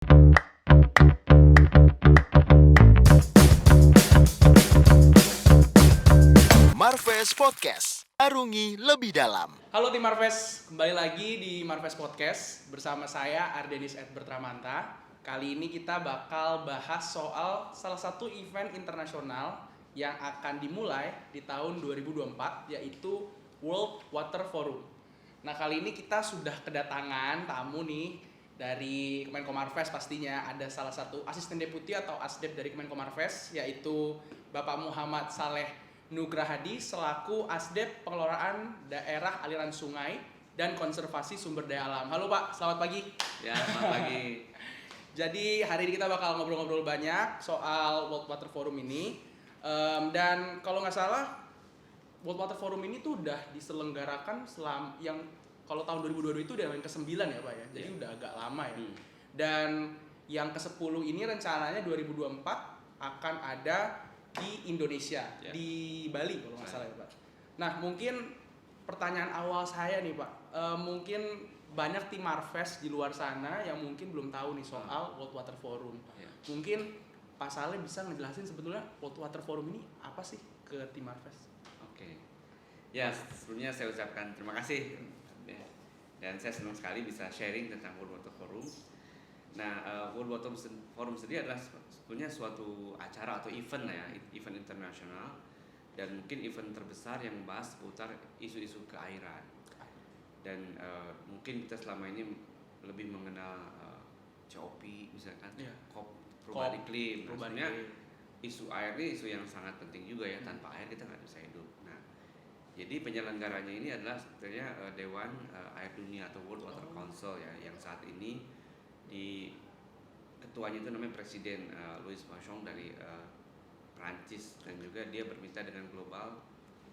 Marves Podcast, arungi lebih dalam. Halo tim Marves, kembali lagi di Marves Podcast bersama saya Ardenis Bertramanta. Kali ini kita bakal bahas soal salah satu event internasional yang akan dimulai di tahun 2024, yaitu World Water Forum. Nah, kali ini kita sudah kedatangan tamu nih dari Kemenko Marves. Pastinya ada salah satu asisten deputi atau asdep dari Kemenko Marves, yaitu Bapak Muhammad Saleh Nugrahadi selaku Asdep Pengelolaan Daerah Aliran Sungai dan Konservasi Sumber Daya Alam. Halo Pak, selamat pagi. Ya, selamat pagi. Jadi hari ini kita bakal ngobrol-ngobrol banyak soal World Water Forum ini. Dan kalau nggak salah, World Water Forum ini tuh udah diselenggarakan yang kalau tahun 2022 itu udah yang ke-9 ya Pak ya. Jadi udah agak lama ya. Dan yang ke-10 ini rencananya 2024 akan ada di Indonesia, di Bali kalau nggak salah ya Pak. Nah, mungkin pertanyaan awal saya nih Pak, mungkin banyak tim Marves di luar sana yang mungkin belum tahu nih soal World Water Forum. Mungkin Pak Saleh bisa ngejelasin sebetulnya World Water Forum ini apa sih ke tim Marves? Oke. Ya, sebelumnya saya ucapkan terima kasih. Dan saya senang sekali bisa sharing tentang World Water Forum. Nah, World Water Forum sendiri adalah sebetulnya suatu acara atau event lah ya, event internasional dan mungkin event terbesar yang membahas seputar isu-isu keairan. Dan mungkin kita selama ini lebih mengenal COP misalkan, COP perubahan iklim. Nah, sebenarnya isu air ini isu yang sangat penting juga ya, tanpa air kita nggak bisa hidup. Nah, jadi penyelenggaranya ini adalah sebetulnya Dewan Air Dunia atau World Water Council ya, yang saat ini di ketuanya itu namanya Presiden Louis Michel dari Prancis, dan juga dia bermitra dengan Global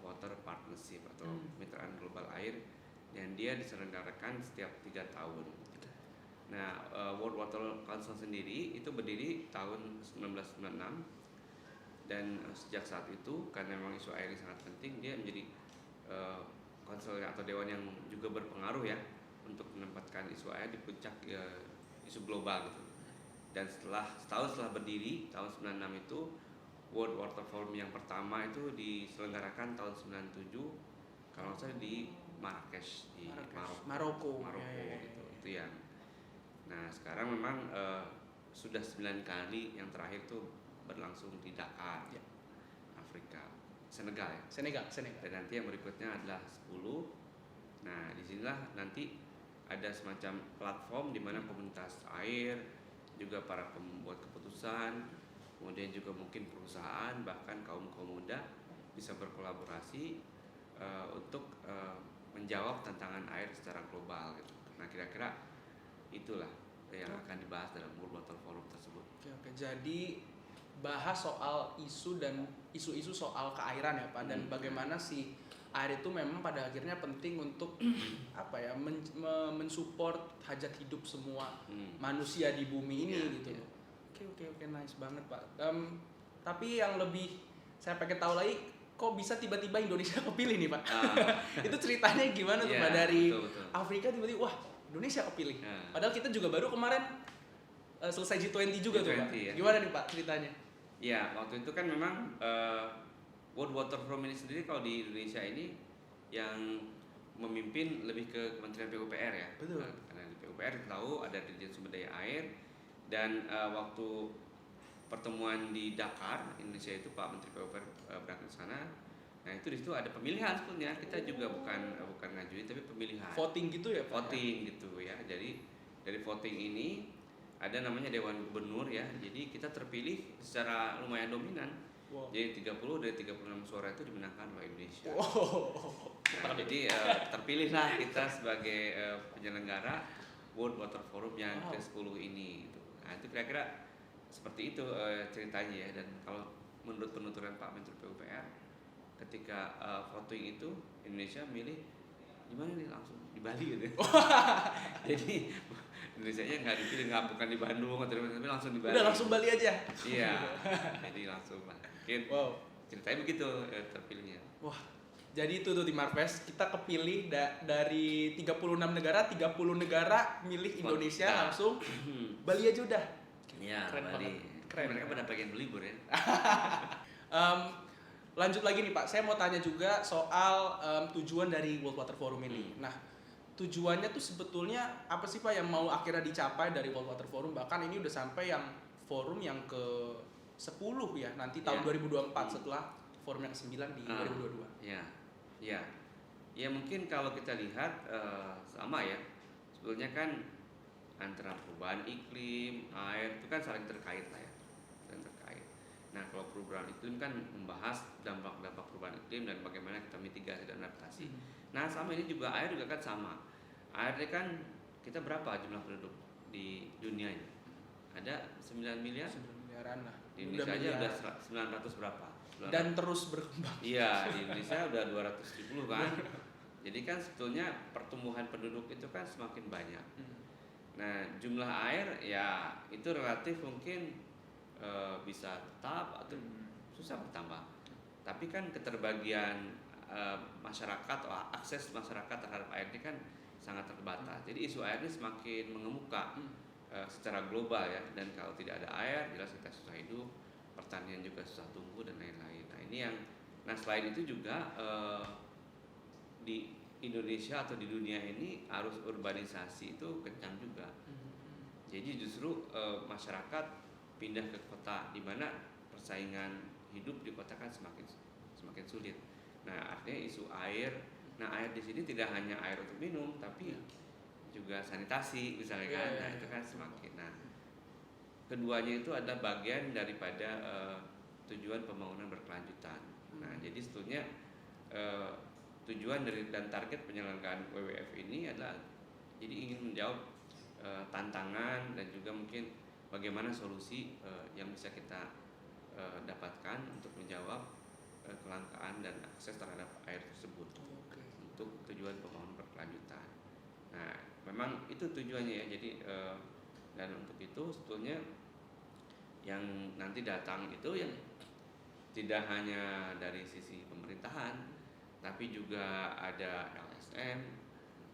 Water Partnership atau kemitraan global air, dan dia diselenggarakan setiap 3 tahun. Nah, World Water Council sendiri itu berdiri tahun 1996, dan sejak saat itu karena memang isu air ini sangat penting, dia menjadi konsul atau dewan yang juga berpengaruh ya untuk menempatkan isu air di puncak isu global gitu. Dan setahun setelah berdiri tahun 96 itu, World Water Forum yang pertama itu diselenggarakan tahun 97 kalau nggak salah di Marrakesh di Maroko gitu. Itu yang. Nah, sekarang memang sudah 9 kali, yang terakhir tuh berlangsung di Dakar, Afrika, Senegal ya. Senegal. Dan nanti yang berikutnya adalah 10. Nah, disinilah nanti ada semacam platform di mana komunitas air, juga para pembuat keputusan, kemudian juga mungkin perusahaan, bahkan kaum muda bisa berkolaborasi untuk menjawab tantangan air secara global gitu. Nah, kira-kira itulah yang akan dibahas dalam World Water Forum tersebut. Oke. Jadi bahas soal isu-isu soal keairan ya Pak, dan bagaimana sih air itu memang pada akhirnya penting untuk mensupport hajat hidup semua manusia di bumi ini gitu. Oke, nice banget Pak. Tapi yang lebih saya pengen tahu lagi, kok bisa tiba-tiba Indonesia kepilih nih Pak? Itu ceritanya gimana tuh Pak, dari betul. Afrika tiba-tiba wah Indonesia kepilih. Padahal kita juga baru kemarin selesai G20 juga tuh Pak. Ya. Gimana nih Pak ceritanya? Ya, waktu itu kan memang World Water Forum ini sendiri kalau di Indonesia ini yang memimpin lebih ke Kementerian PUPR ya. Betul. Karena di PUPR tahu ada Dirjen Sumber Daya Air, dan waktu pertemuan di Dakar, Indonesia itu Pak Menteri PUPR berangkat ke sana. Nah, itu di situ ada pemilihan sebetulnya. Kita juga bukan ngajuin tapi pemilihan. Voting gitu ya Pak? Voting gitu ya. Jadi dari voting ini ada namanya Dewan Gubernur ya. Jadi kita terpilih secara lumayan dominan. Wow. Jadi 30 dari 36 suara itu dimenangkan oleh Indonesia. Wow. Nah, jadi terpilihlah kita sebagai penyelenggara World Water Forum yang ke-10 ini gitu. Nah, itu kira-kira seperti itu ceritanya ya. Dan kalau menurut penuturan Pak Menteri PUPR, ketika voting itu Indonesia milih gimana nih, langsung di Bali gitu. Jadi Indonesia-nya nggak dipilih, bukan di Bandung atau tapi langsung di Bali. Udah langsung Bali aja. Iya. Jadi langsung lah. Mungkin ceritanya begitu terpilihnya. Wah, Jadi itu tuh Tim Marves, kita kepilih dari 36 negara, 30 negara milih Indonesia Kota. langsung. Bali aja udah. Iya, Keren Bali. banget. Keren. Mereka pada pengen berlibur ya. Em, lanjut lagi nih Pak, saya mau tanya juga soal tujuan dari World Water Forum ini. Nah, tujuannya tuh sebetulnya apa sih Pak yang mau akhirnya dicapai dari World Water Forum? Bahkan ini udah sampai yang forum yang ke 10 ya, nanti tahun Ya. 2024 setelah forum yang ke-9 di 2022. Ya, ya, ya mungkin kalau kita lihat sama ya. Sebetulnya kan antara perubahan iklim, air itu kan saling terkait lah ya, saling terkait. Nah kalau perubahan iklim kan membahas dampak-dampak perubahan iklim dan bagaimana kita mitigasi dan adaptasi. Nah sama ini juga air juga kan sama. Air ini kan kita berapa jumlah penduduk di dunia ini? Ada 9 miliar? 9 miliaran lah. Di Indonesia aja udah 900 berapa? 900. Dan terus berkembang. Iya, di Indonesia udah 270 kan. Jadi kan sebetulnya pertumbuhan penduduk itu kan semakin banyak. Nah, jumlah air ya itu relatif mungkin bisa tetap atau susah bertambah. Tapi kan keterbagian masyarakat atau akses masyarakat terhadap air ini kan sangat terbatas. Jadi isu air ini semakin mengemuka secara global ya. Dan kalau tidak ada air, jelas kita susah hidup, pertanian juga susah tumbuh dan lain-lain. Nah ini yang, nah selain itu juga di Indonesia atau di dunia ini arus urbanisasi itu kencang juga. Jadi justru masyarakat pindah ke kota, di mana persaingan hidup di kota kan semakin sulit. Nah artinya isu air, nah air di sini tidak hanya air untuk minum, tapi juga sanitasi misalnya kan. Nah itu kan semakin. Nah keduanya itu adalah bagian daripada tujuan pembangunan berkelanjutan. Nah jadi sebetulnya tujuan dari dan target penyelenggaraan WWF ini adalah jadi ingin menjawab tantangan dan juga mungkin bagaimana solusi yang bisa kita dapatkan untuk menjawab kelangkaan dan akses terhadap air tersebut untuk tujuan pembangunan berkelanjutan. Nah memang itu tujuannya ya. Jadi dan untuk itu sebetulnya yang nanti datang itu yang tidak hanya dari sisi pemerintahan, tapi juga ada LSM,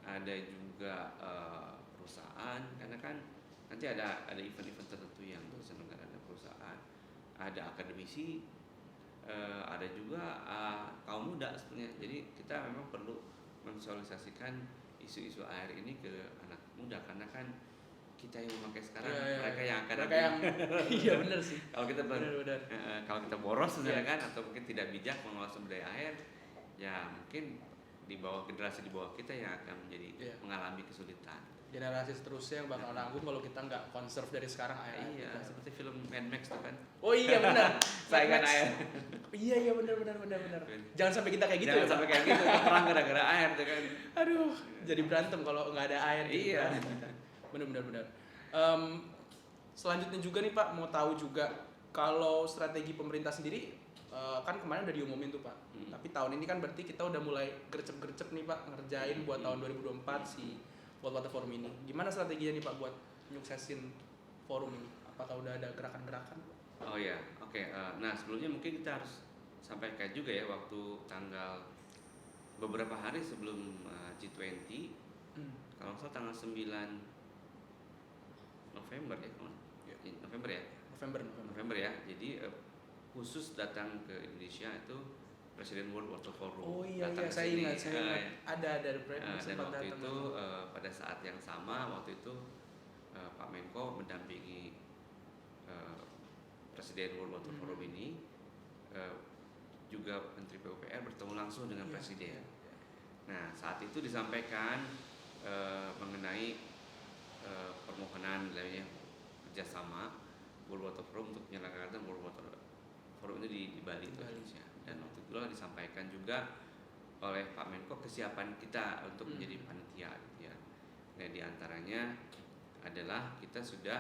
ada juga perusahaan, karena kan nanti ada event-event tertentu yang diselenggarakan ada perusahaan, ada akademisi, ada juga kaum muda sebetulnya. Jadi kita memang perlu mensosialisasikan isu-isu air ini ke anak muda, karena kan kita yang memakai sekarang, mereka yang akan iya benar sih. Kalau kita benar. Kalau kita boros sebenarnya kan, atau mungkin tidak bijak mengelola sumber daya air, ya mungkin di bawah generasi di bawah kita yang akan menjadi mengalami kesulitan. Generasi seterusnya yang bakal nanggung kalau kita nggak conserve dari sekarang air. Iya, seperti film Mad Max tuh kan. Oh iya benar. Saingan air. Iya benar. Jangan sampai kita kayak gitu. Jangan sampai kayak gitu, perang gara-gara air tuh kan. Aduh, jadi berantem kalau nggak ada air. Iya. Benar. Selanjutnya juga nih Pak, mau tahu juga kalau strategi pemerintah sendiri kan kemarin udah diumumin tuh Pak. Tapi tahun ini kan berarti kita udah mulai gercep-gercep nih Pak ngerjain buat tahun 2024 si World Water Forum ini. Gimana strateginya nih Pak buat nyuksesin forum ini? Apakah udah ada gerakan-gerakan? Oh ya, oke. Nah sebelumnya mungkin kita harus sampaikan juga ya, waktu tanggal beberapa hari sebelum G20, kalau nggak salah tanggal 9 November ya, November ya. Jadi khusus datang ke Indonesia itu Presiden World Water Forum. Oh iya, datang ke saya sini. ingat. Ada Dan waktu itu pada saat yang sama waktu itu Pak Menko mendampingi Presiden World Water Forum ini, juga Menteri PUPR bertemu langsung dengan Presiden. Nah saat itu disampaikan mengenai permohonan lainnya kerjasama World Water Forum untuk menyelenggarakan World Water Forum ini di Bali, Indonesia. Dan waktu itu disampaikan juga oleh Pak Menko kesiapan kita untuk menjadi panitia gitu ya. Nah di antaranya adalah kita sudah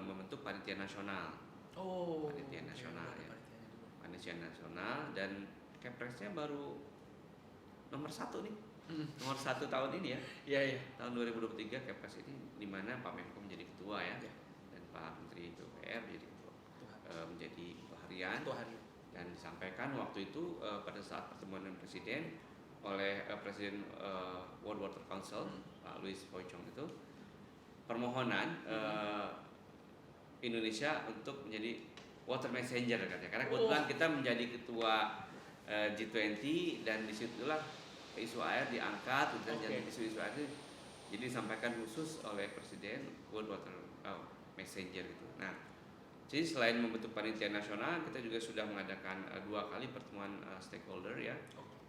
membentuk panitia nasional. Panitia nasional ya. Panitia nasional, dan Kepresnya baru nomor 1 nih. Nomor 1 tahun ini ya. Iya. Tahun 2023 Kepres ini, di mana Pak Menko menjadi ketua ya. Dan Pak Menteri PUPR menjadi ketua harian. Dan Dan disampaikan waktu itu pada saat pertemuan dengan presiden oleh presiden World Water Council Pak Louis Poichong itu permohonan Indonesia untuk menjadi water messenger katanya. Karena kebetulan kita menjadi ketua G20 dan disitulah isu air diangkat dan isu-isu air itu jadi disampaikan khusus oleh presiden World Water Messenger gitu. Nah, jadi selain membentuk panitia nasional, kita juga sudah mengadakan 2 kali pertemuan stakeholder ya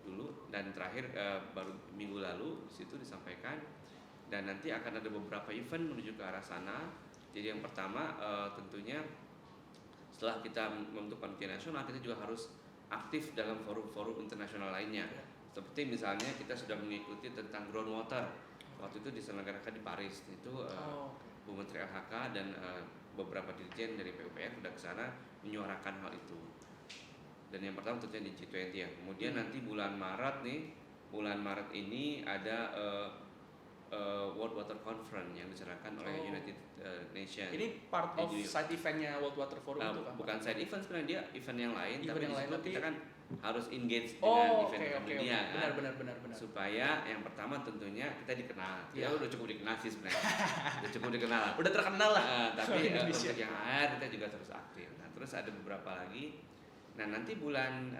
dulu, dan terakhir baru minggu lalu di situ disampaikan, dan nanti akan ada beberapa event menuju ke arah sana. Jadi yang pertama tentunya setelah kita membentuk panitia nasional, kita juga harus aktif dalam forum-forum internasional lainnya. Seperti misalnya kita sudah mengikuti tentang groundwater. Waktu itu diselenggarakan di Paris. Itu Bu Menteri LHK dan beberapa dirjen dari PUPR sudah ke sana menyuarakan hal itu. Dan yang pertama tentunya di G20 ya. Kemudian nanti bulan Maret ini ada World Water Conference yang diselenggarakan oleh United Nations. Ini part of side eventnya World Water Forum itu kan? Bukan side event sebenarnya, dia event yang lain. Event tapi yang di situ lain, kita kan harus engage dengan event dunia kan. Benar. Supaya yang pertama tentunya kita dikenal. Ya udah cukup dikenal sih sebenarnya. Udah cukup dikenal. Udah terkenal lah. Tapi untuk yang air kita juga terus aktif. Nah, terus ada beberapa lagi. Nah, nanti bulan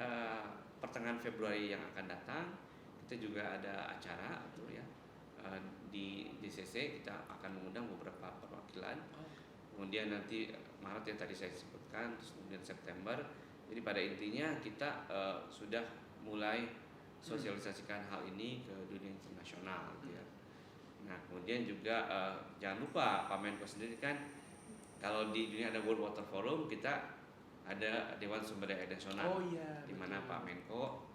pertengahan Februari yang akan datang kita juga ada acara tuh ya. Di DCC kita akan mengundang beberapa perwakilan. Kemudian nanti Maret yang tadi saya sebutkan, terus kemudian September. Jadi pada intinya kita sudah mulai sosialisasikan hal ini ke dunia internasional gitu ya. Nah, kemudian juga jangan lupa Pak Menko sendiri kan, kalau di dunia ada World Water Forum, kita ada Dewan Sumber Daya Nasional, di mana Pak Menko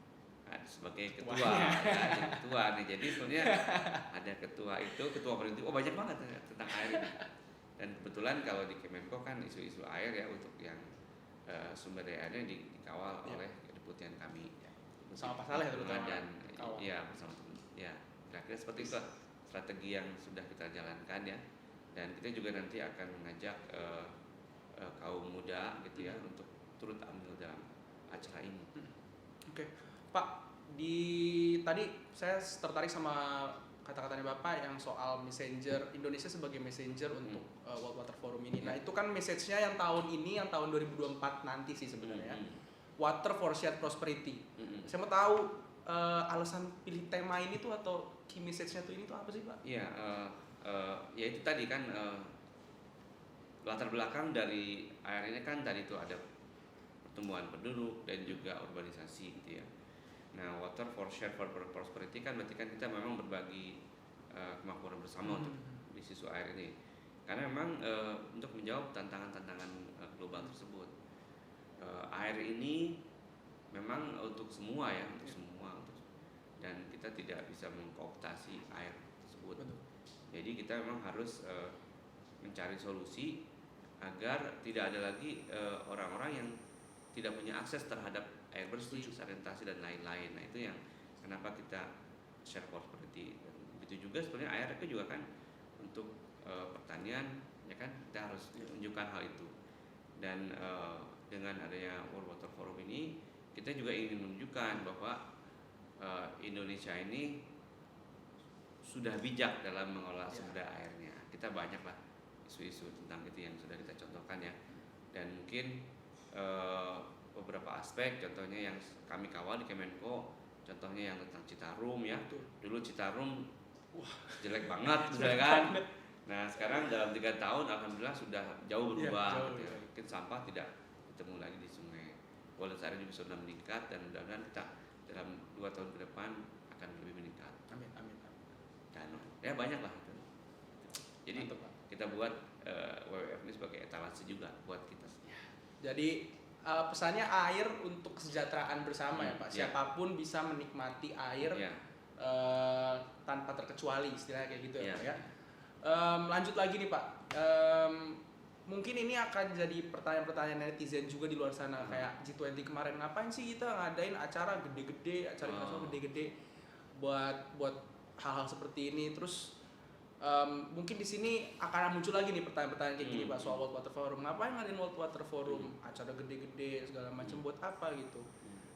sebagai ketua nih. Jadi sebenarnya ada ketua peneliti. Banyak banget tentang air ini. Dan kebetulan kalau di Kemenko kan isu-isu air ya, untuk yang sumber daya airnya dikawal oleh kedeputian kami. Sama Pak Saleh terutama. Dan bersama teman. Ya, kira-kira seperti itu strategi yang sudah kita jalankan ya. Dan kita juga nanti akan mengajak kaum muda gitu ya untuk turut ambil dalam acara ini. Oke. Pak, tadi saya tertarik sama kata-katanya Bapak yang soal messenger, Indonesia sebagai messenger untuk World Water Forum ini. Nah, itu kan message-nya yang tahun ini, yang tahun 2024 nanti sih sebenarnya. Water for Shared Prosperity. Saya mau tahu alasan pilih tema ini tuh atau key message-nya tuh ini tuh apa sih, Pak? Iya, ya itu tadi kan latar belakang dari air ini kan tadi itu ada pertumbuhan penduduk dan juga urbanisasi gitu ya. Nah, Water for Shared Prosperity kan berarti kan kita memang berbagi kemakmuran bersama untuk di isu air ini. Karena memang untuk menjawab tantangan-tantangan global tersebut, air ini memang untuk semua ya, dan kita tidak bisa mengkooptasi air tersebut. Jadi kita memang harus mencari solusi agar tidak ada lagi orang-orang yang tidak punya akses terhadap air bersih, sanitasi dan lain-lain. Nah, itu yang kenapa kita share prosperity. Begitu juga sebenarnya air itu juga kan untuk pertanian ya kan, kita harus menunjukkan hal itu. Dan dengan adanya World Water Forum ini kita juga ingin menunjukkan bahwa Indonesia ini sudah bijak dalam mengelola sumber airnya. Kita banyak lah isu-isu tentang itu yang sudah kita contohkan ya. Dan mungkin beberapa aspek, contohnya yang kami kawal di Kemenko, contohnya yang tentang Citarum ya. Dulu Citarum jelek banget sudah kan. Nah, sekarang dalam 3 tahun alhamdulillah sudah jauh berubah. Gitu. Mungkin sampah tidak ketemu lagi di sungai. Kualitas air juga sudah meningkat, dan mudah-mudahan kita dalam 2 tahun ke depan akan lebih meningkat. Amin. Dan ya banyak lah itu. Jadi kita buat WWF ini sebagai etalase juga buat kita. Jadi pesannya air untuk kesejahteraan bersama ya Pak. Siapapun bisa menikmati air tanpa terkecuali, istilahnya kayak gitu ya Pak ya. Lanjut lagi nih Pak. Mungkin ini akan jadi pertanyaan-pertanyaan netizen juga di luar sana. Kayak G20 kemarin, ngapain sih kita ngadain acara gede-gede, acara internasional gede-gede buat hal-hal seperti ini. Terus Mungkin di sini akan muncul lagi nih pertanyaan-pertanyaan kayak gini Pak soal World Water Forum. Ngapain ngadain World Water Forum? Acara gede-gede segala macam buat apa gitu.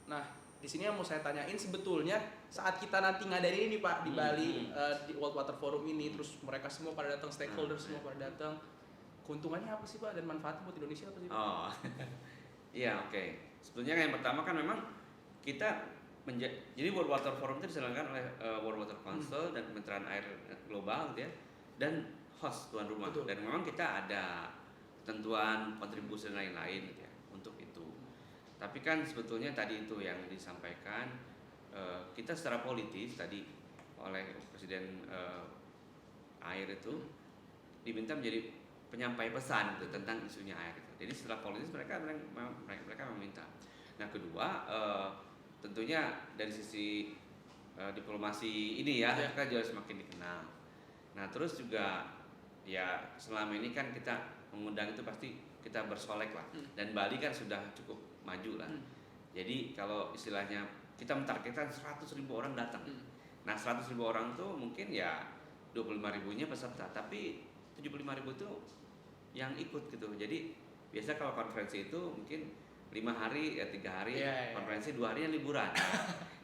Nah, di sini yang mau saya tanyain sebetulnya saat kita nanti ngadain ini nih Pak di Bali di World Water Forum ini, terus mereka semua pada datang, stakeholder semua pada datang. Keuntungannya apa sih Pak dan manfaatnya buat Indonesia apa sih Pak? Oh, iya oke. Sebetulnya yang pertama kan memang kita jadi World Water Forum itu diselenggarakan oleh World Water Council dan Kementerian Air Global gitu ya, dan host tuan rumah. Betul. Dan memang kita ada ketentuan kontribusi dan lain-lain gitu ya untuk itu. Tapi kan sebetulnya tadi itu yang disampaikan kita secara politis tadi oleh Presiden air itu diminta menjadi penyampai pesan gitu, tentang isunya air gitu. Jadi setelah politis mereka meminta. Nah kedua tentunya dari sisi diplomasi ini ya kita juga semakin dikenal. Nah terus juga ya selama ini kan kita mengundang itu pasti kita bersolek lah, dan Bali kan sudah cukup maju lah. Jadi kalau istilahnya kita mentargetkan 100.000 orang datang. Nah 100.000 orang tuh mungkin ya 25.000-nya peserta, tapi 75.000 itu yang ikut gitu. Jadi biasa kalau konferensi itu mungkin 5 hari ya 3 hari konferensi, 2 hari yang liburan.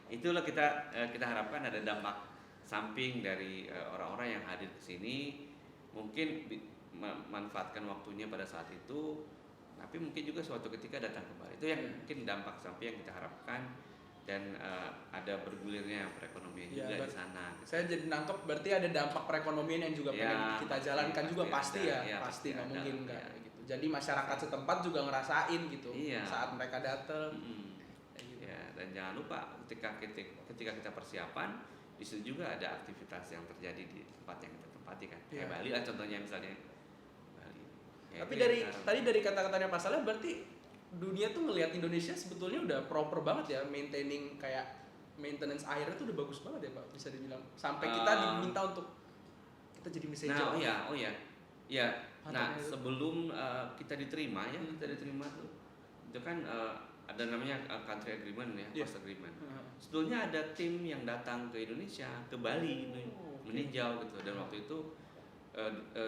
Itulah kita harapkan ada dampak samping dari orang-orang yang hadir ke sini, mungkin memanfaatkan waktunya pada saat itu, tapi mungkin juga suatu ketika datang kembali. Itu yang mungkin dampak samping yang kita harapkan, dan ada bergulirnya perekonomian juga di sana. Gitu. Saya jadi nangkep berarti ada dampak perekonomian yang juga pengen kita jalankan juga pasti nggak mungkin nggak gitu. Jadi masyarakat setempat juga ngerasain gitu saat mereka datang. Ya, dan jangan lupa ketika kita persiapan, di situ juga ada aktivitas yang terjadi di tempat yang kita tempati kan. Kayak Bali lah contohnya misalnya. Bali. Ya, tapi dari kata-katanya Pak Saleh berarti dunia tuh ngelihat Indonesia sebetulnya udah proper banget ya, maintenance airnya tuh udah bagus banget ya Pak, bisa dibilang sampai kita diminta untuk kita jadi messenger. Oh iya. Nah sebelum kita diterima tuh itu kan ada namanya country agreement ya, host agreement. Sebetulnya ada tim yang datang ke Indonesia, ke Bali meninjau gitu, dan waktu itu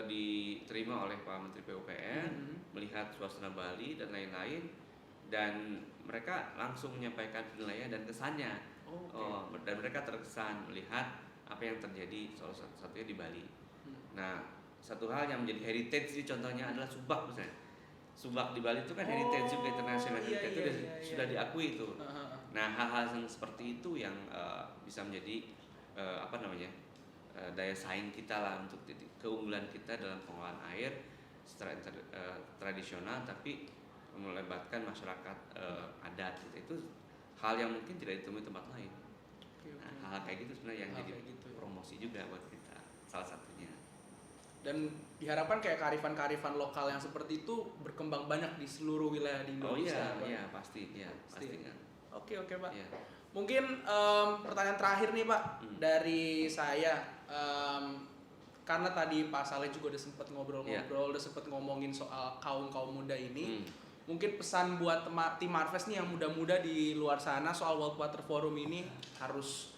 diterima oleh Pak Menteri PUPR, melihat suasana Bali dan lain-lain, dan mereka langsung menyampaikan penilaian dan kesannya. Dan mereka terkesan melihat apa yang terjadi salah satunya di Bali. Nah satu hal yang menjadi heritage ini contohnya adalah subak misalnya. Subak di Bali itu kan heritage juga, international heritage itu sudah diakui itu. Nah hal-hal yang seperti itu yang bisa menjadi daya saing kita lah, untuk keunggulan kita dalam pengelolaan air secara tradisional, tapi melibatkan masyarakat adat gitu. Itu hal yang mungkin tidak ditemui tempat lain. Nah, hal kayak gitu sebenarnya yang jadi promosi juga buat kita, salah satunya. Dan diharapkan kayak kearifan-kearifan lokal yang seperti itu berkembang banyak di seluruh wilayah di Indonesia. Pasti. Oke Pak. Ya. Mungkin pertanyaan terakhir nih Pak dari saya, karena tadi Pak Saleh juga udah sempat ngobrol-ngobrol, udah sempat ngomongin soal kaum muda ini. Mungkin pesan buat tim Marves nih yang muda-muda di luar sana soal World Water Forum ini harus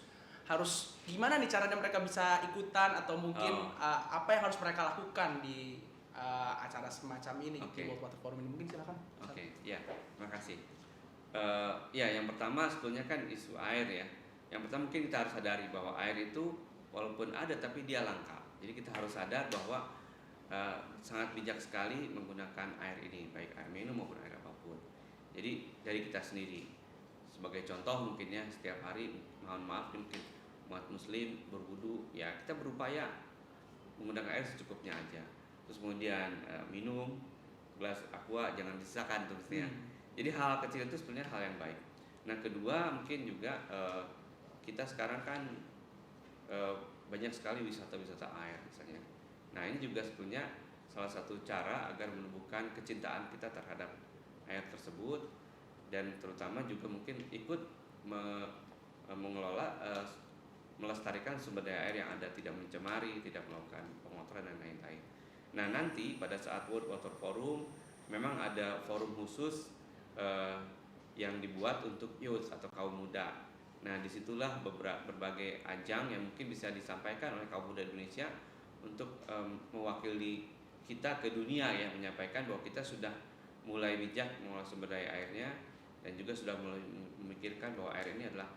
gimana nih caranya mereka bisa ikutan, atau mungkin apa yang harus mereka lakukan di acara semacam ini di World Water Forum ini, mungkin silakan. Terima kasih. Yang pertama sebetulnya kan isu air ya. Yang pertama mungkin kita harus sadari bahwa air itu walaupun ada tapi dia langka. Jadi kita harus sadar bahwa sangat bijak sekali menggunakan air ini, baik air minum maupun air apapun. Jadi dari kita sendiri, sebagai contoh mungkin ya, setiap hari mohon maaf mungkin umat muslim berwudu, ya kita berupaya menggunakan air secukupnya aja. Terus kemudian minum gelas aqua jangan disisakan tuh mestinya. Jadi hal kecil itu sebenarnya hal yang baik. Nah kedua mungkin juga kita sekarang kan banyak sekali wisata-wisata air misalnya. Nah ini juga sebetulnya salah satu cara agar menumbuhkan kecintaan kita terhadap air tersebut, dan terutama juga mungkin ikut mengelola, melestarikan sumber daya air yang ada, tidak mencemari, tidak melakukan pengotoran dan lain-lain. Nah nanti pada saat World Water Forum memang ada forum khusus yang dibuat untuk youth atau kaum muda. Nah disitulah berbagai ajang yang mungkin bisa disampaikan oleh kaum muda Indonesia untuk mewakili kita ke dunia ya, menyampaikan bahwa kita sudah mulai bijak mengolah sumber daya airnya dan juga sudah mulai memikirkan bahwa air ini adalah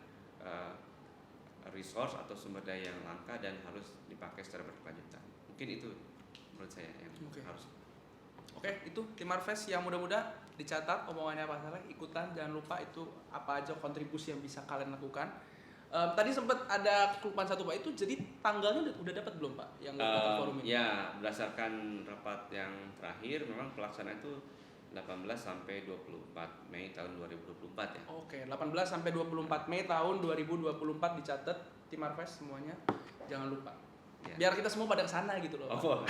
resource atau sumber daya yang langka dan harus dipakai secara berkelanjutan. Mungkin itu menurut saya yang harus. Oke, itu Tim Harvest yang mudah-mudah dicatat omongannya Pak Saleh, ikutan, jangan lupa itu apa aja kontribusi yang bisa kalian lakukan. Tadi sempat ada kelupaan satu Pak, itu jadi tanggalnya udah dapat belum Pak yang Water Forum ini? Ya, berdasarkan rapat yang terakhir memang pelaksanaan itu 18 sampai 24 Mei tahun 2024 ya. Oke, 18 sampai 24 Mei tahun 2024 dicatat Tim Harvest semuanya. Jangan lupa. Ya. Biar kita semua pada kesana gitu loh. Oh,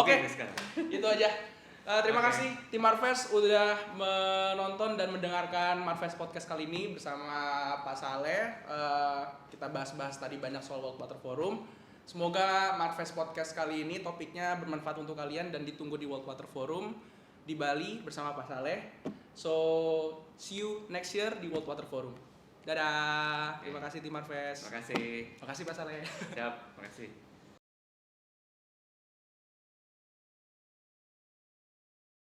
Oke, sekarang. itu aja. Terima kasih Tim Marves udah menonton dan mendengarkan Marves Podcast kali ini bersama Pak Saleh. Kita bahas-bahas tadi banyak soal World Water Forum. Semoga Marves Podcast kali ini topiknya bermanfaat untuk kalian dan ditunggu di World Water Forum di Bali bersama Pak Saleh. So, see you next year di World Water Forum. Dadah. Terima kasih Tim Marves. Terima kasih. Terima kasih Pak Saleh. Siap, terima kasih.